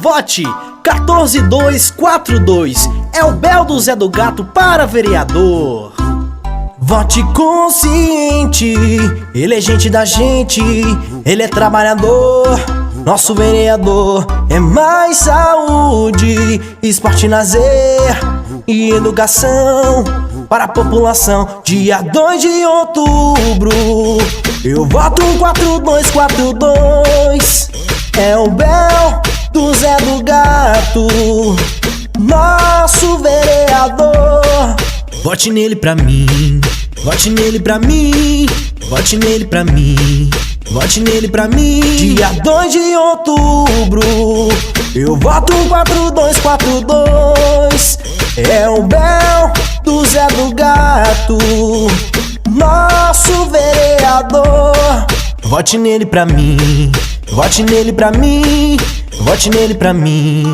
vote 14242. É o Bel do Zé do Gato para vereador. Vote consciente, ele é gente da gente, ele é trabalhador. Nosso vereador é mais saúde, esporte, lazer e educação para a população. Dia 2 de outubro, eu voto 4242. É o Bel do Zé do Gato, nosso vereador. Vote nele pra mim, vote nele pra mim, vote nele pra mim, vote nele pra mim. Dia 2 de outubro, eu voto 4242. É o Bel do Zé do Gato, nosso vereador. Vote nele pra mim, vote nele pra mim, vote nele pra mim.